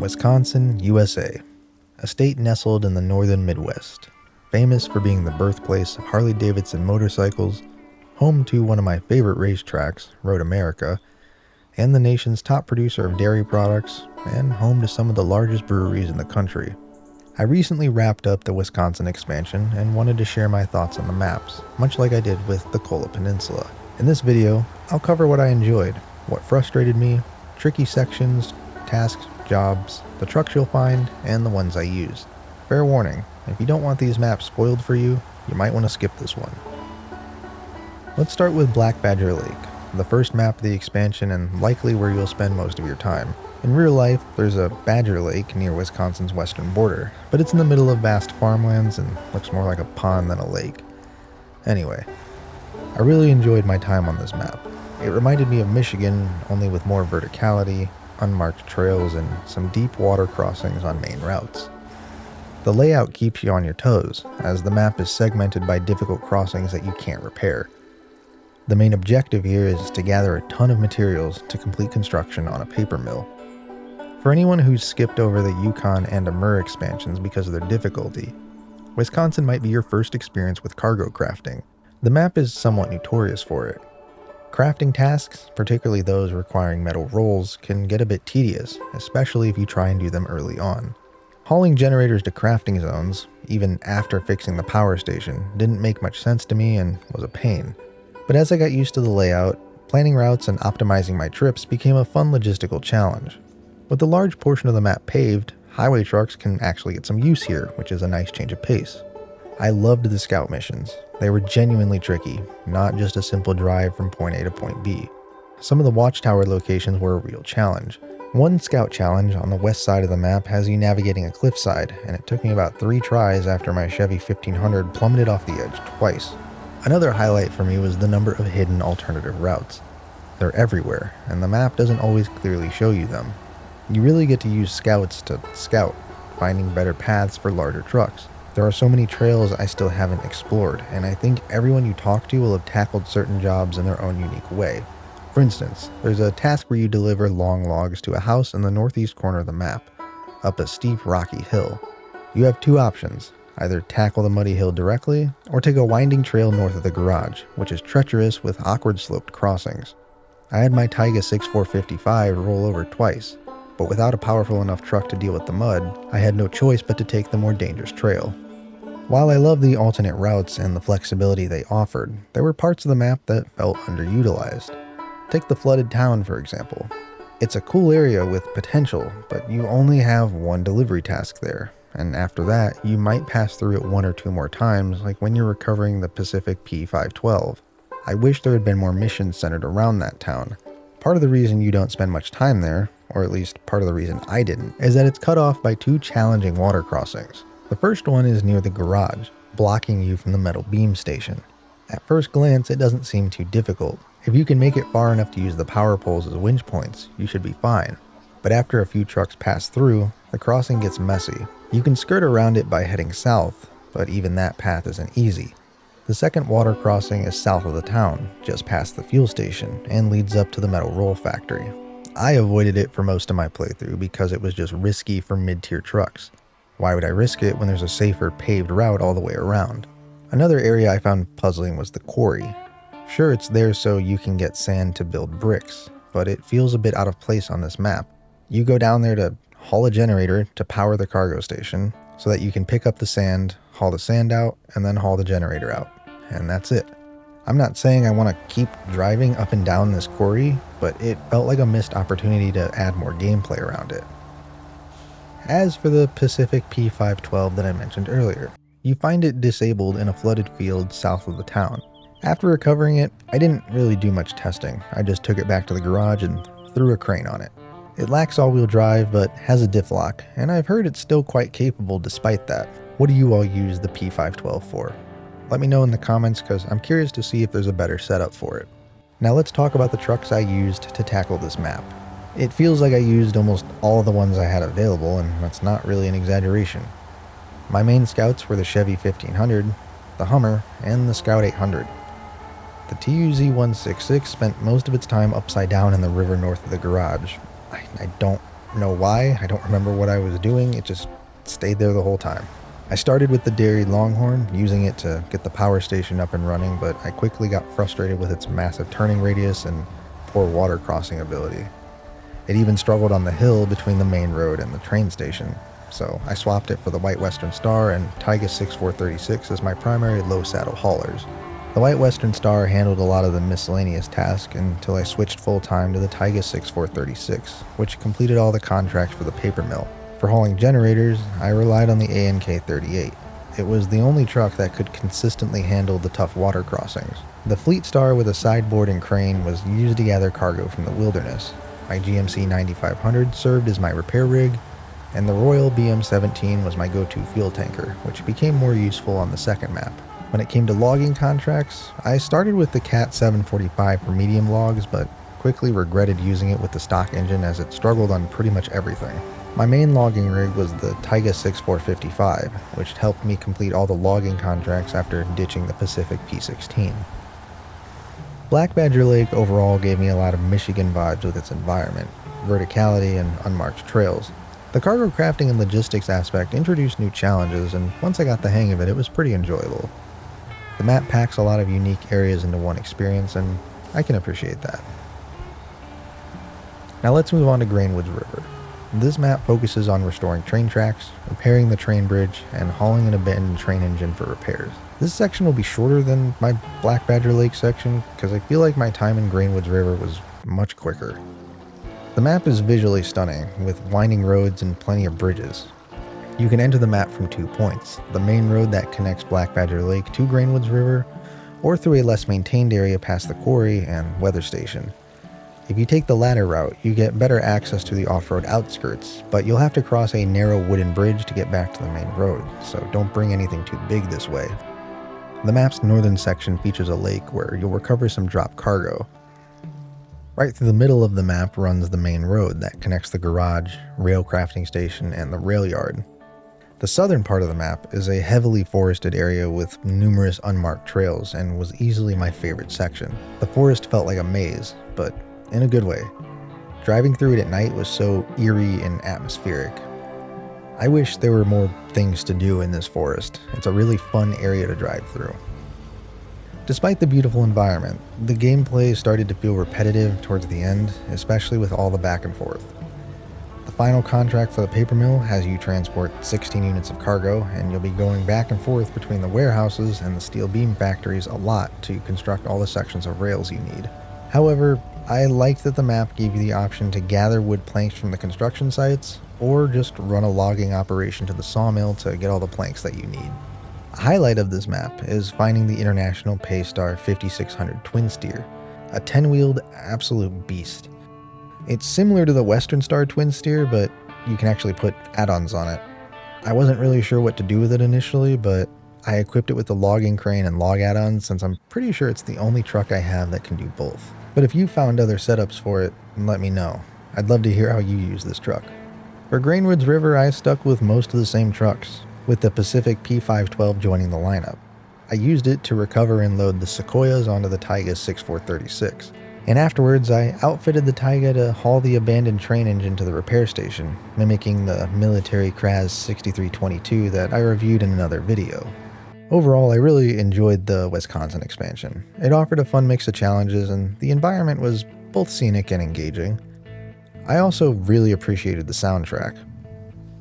Wisconsin, USA, a state nestled in the northern Midwest, famous for being the birthplace of Harley-Davidson motorcycles, home to one of my favorite racetracks, Road America, and the nation's top producer of dairy products, and home to some of the largest breweries in the country. I recently wrapped up the Wisconsin expansion and wanted to share my thoughts on the maps, much like I did with the Kola Peninsula. In this video, I'll cover what I enjoyed, what frustrated me, tricky sections, tasks, jobs, the trucks you'll find, and the ones I used. Fair warning, if you don't want these maps spoiled for you, you might want to skip this one. Let's start with Black Badger Lake, the first map of the expansion and likely where you'll spend most of your time. In real life, there's a Badger Lake near Wisconsin's western border, but it's in the middle of vast farmlands and looks more like a pond than a lake. Anyway, I really enjoyed my time on this map. It reminded me of Michigan, only with more verticality, unmarked trails, and some deep water crossings on main routes. The layout keeps you on your toes, as the map is segmented by difficult crossings that you can't repair. The main objective here is to gather a ton of materials to complete construction on a paper mill. For anyone who's skipped over the Yukon and Amur expansions because of their difficulty, Wisconsin might be your first experience with cargo crafting. The map is somewhat notorious for it. Crafting tasks, particularly those requiring metal rolls, can get a bit tedious, especially if you try and do them early on. Hauling generators to crafting zones, even after fixing the power station, didn't make much sense to me and was a pain. But as I got used to the layout, planning routes and optimizing my trips became a fun logistical challenge. With a large portion of the map paved, highway trucks can actually get some use here, which is a nice change of pace. I loved the scout missions. They were genuinely tricky, not just a simple drive from point A to point B. Some of the watchtower locations were a real challenge. One scout challenge on the west side of the map has you navigating a cliffside, and it took me about 3 tries after my Chevy 1500 plummeted off the edge twice. Another highlight for me was the number of hidden alternative routes. They're everywhere, and the map doesn't always clearly show you them. You really get to use scouts to scout, finding better paths for larger trucks. There are so many trails I still haven't explored, and I think everyone you talk to will have tackled certain jobs in their own unique way. For instance, there's a task where you deliver long logs to a house in the northeast corner of the map, up a steep rocky hill. You have 2 options, either tackle the muddy hill directly, or take a winding trail north of the garage, which is treacherous with awkward sloped crossings. I had my Taiga 6455 roll over twice, but without a powerful enough truck to deal with the mud, I had no choice but to take the more dangerous trail. While I love the alternate routes and the flexibility they offered, there were parts of the map that felt underutilized. Take the flooded town, for example. It's a cool area with potential, but you only have 1 delivery task there, and after that, you might pass through it 1 or 2 more times, like when you're recovering the Pacific P512. I wish there had been more missions centered around that town. Part of the reason you don't spend much time there, or at least part of the reason I didn't, is that it's cut off by 2 challenging water crossings. The first one is near the garage, blocking you from the metal beam station. At first glance, it doesn't seem too difficult. If you can make it far enough to use the power poles as winch points, you should be fine. But after a few trucks pass through, the crossing gets messy. You can skirt around it by heading south, but even that path isn't easy. The second water crossing is south of the town, just past the fuel station, and leads up to the metal roll factory. I avoided it for most of my playthrough because it was just risky for mid-tier trucks. Why would I risk it when there's a safer paved route all the way around? Another area I found puzzling was the quarry. Sure, it's there so you can get sand to build bricks, but it feels a bit out of place on this map. You go down there to haul a generator to power the cargo station so that you can pick up the sand, haul the sand out, and then haul the generator out. And that's it. I'm not saying I want to keep driving up and down this quarry, but it felt like a missed opportunity to add more gameplay around it. As for the Pacific P512 that I mentioned earlier, you find it disabled in a flooded field south of the town. After recovering it, I didn't really do much testing. I just took it back to the garage and threw a crane on it. It lacks all-wheel drive, but has a diff lock, and I've heard it's still quite capable despite that. What do you all use the P512 for? Let me know in the comments because I'm curious to see if there's a better setup for it. Now let's talk about the trucks I used to tackle this map. It feels like I used almost all of the ones I had available, and that's not really an exaggeration. My main scouts were the Chevy 1500, the Hummer, and the Scout 800. The TUZ-166 spent most of its time upside down in the river north of the garage. I don't know why, I don't remember what I was doing, it just stayed there the whole time. I started with the Dairy Longhorn, using it to get the power station up and running, but I quickly got frustrated with its massive turning radius and poor water crossing ability. It even struggled on the hill between the main road and the train station, so I swapped it for the White Western Star and Taiga 6436 as my primary low saddle haulers. The White Western Star handled a lot of the miscellaneous tasks until I switched full-time to the Taiga 6436, which completed all the contracts for the paper mill. For hauling generators, I relied on the ANK-38. It was the only truck that could consistently handle the tough water crossings. The Fleet Star with a sideboard and crane was used to gather cargo from the wilderness. My GMC 9500 served as my repair rig, and the Royal BM-17 was my go-to fuel tanker, which became more useful on the second map. When it came to logging contracts, I started with the Cat 745 for medium logs, but quickly regretted using it with the stock engine as it struggled on pretty much everything. My main logging rig was the Taiga 6455, which helped me complete all the logging contracts after ditching the Pacific P16. Black Badger Lake overall gave me a lot of Michigan vibes with its environment, verticality, and unmarked trails. The cargo crafting and logistics aspect introduced new challenges, and once I got the hang of it, it was pretty enjoyable. The map packs a lot of unique areas into one experience, and I can appreciate that. Now let's move on to Grainwoods River. This map focuses on restoring train tracks, repairing the train bridge, and hauling an abandoned train engine for repairs. This section will be shorter than my Black Badger Lake section, because I feel like my time in Grainwoods River was much quicker. The map is visually stunning, with winding roads and plenty of bridges. You can enter the map from 2 points, the main road that connects Black Badger Lake to Grainwoods River, or through a less maintained area past the quarry and weather station. If you take the latter route, you get better access to the off-road outskirts, but you'll have to cross a narrow wooden bridge to get back to the main road, so don't bring anything too big this way. The map's northern section features a lake where you'll recover some dropped cargo. Right through the middle of the map runs the main road that connects the garage, rail crafting station, and the rail yard. The southern part of the map is a heavily forested area with numerous unmarked trails and was easily my favorite section. The forest felt like a maze, but in a good way. Driving through it at night was so eerie and atmospheric. I wish there were more things to do in this forest. It's a really fun area to drive through. Despite the beautiful environment, the gameplay started to feel repetitive towards the end, especially with all the back and forth. The final contract for the paper mill has you transport 16 units of cargo, and you'll be going back and forth between the warehouses and the steel beam factories a lot to construct all the sections of rails you need. However, I liked that the map gave you the option to gather wood planks from the construction sites, or just run a logging operation to the sawmill to get all the planks that you need. A highlight of this map is finding the International Paystar 5600 Twin Steer, a 10-wheeled absolute beast. It's similar to the Western Star Twin Steer, but you can actually put add-ons on it. I wasn't really sure what to do with it initially, but I equipped it with the logging crane and log add-ons since I'm pretty sure it's the only truck I have that can do both. But if you found other setups for it, let me know. I'd love to hear how you use this truck. For Grainwoods River, I stuck with most of the same trucks, with the Pacific P512 joining the lineup. I used it to recover and load the Sequoias onto the Taiga 6436. And afterwards, I outfitted the Taiga to haul the abandoned train engine to the repair station, mimicking the military Kraz 6322 that I reviewed in another video. Overall, I really enjoyed the Wisconsin expansion. It offered a fun mix of challenges, and the environment was both scenic and engaging. I also really appreciated the soundtrack.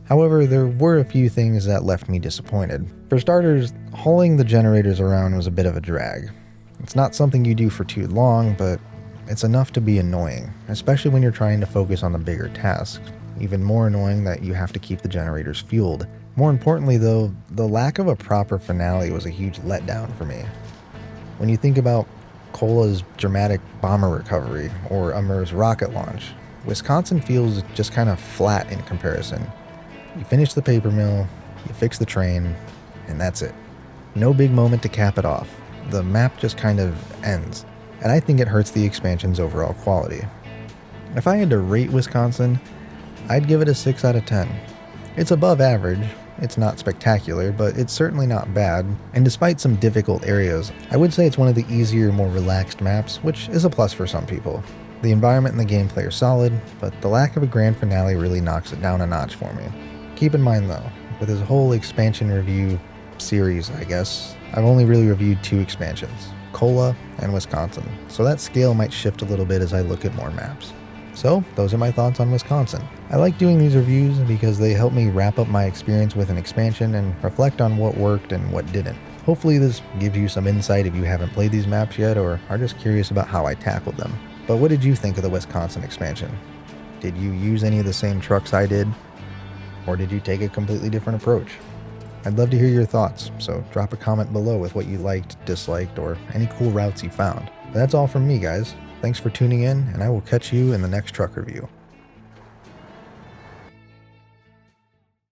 However, there were a few things that left me disappointed. For starters, hauling the generators around was a bit of a drag. It's not something you do for too long, but it's enough to be annoying, especially when you're trying to focus on the bigger tasks. Even more annoying that you have to keep the generators fueled. More importantly though, the lack of a proper finale was a huge letdown for me. When you think about Cola's dramatic bomber recovery or Amur's rocket launch, Wisconsin feels just kind of flat in comparison. You finish the paper mill, you fix the train, and that's it. No big moment to cap it off. The map just kind of ends, and I think it hurts the expansion's overall quality. If I had to rate Wisconsin, I'd give it a 6 out of 10. It's above average. It's not spectacular, but it's certainly not bad, and despite some difficult areas, I would say it's one of the easier, more relaxed maps, which is a plus for some people. The environment and the gameplay are solid, but the lack of a grand finale really knocks it down a notch for me. Keep in mind though, with his whole expansion review series, I guess, I've only really reviewed 2 expansions, Kola and Wisconsin, so that scale might shift a little bit as I look at more maps. So, those are my thoughts on Wisconsin. I like doing these reviews because they help me wrap up my experience with an expansion and reflect on what worked and what didn't. Hopefully this gives you some insight if you haven't played these maps yet or are just curious about how I tackled them. But what did you think of the Wisconsin expansion? Did you use any of the same trucks I did? Or did you take a completely different approach? I'd love to hear your thoughts, so drop a comment below with what you liked, disliked, or any cool routes you found. But that's all from me, guys. Thanks for tuning in, and I will catch you in the next truck review.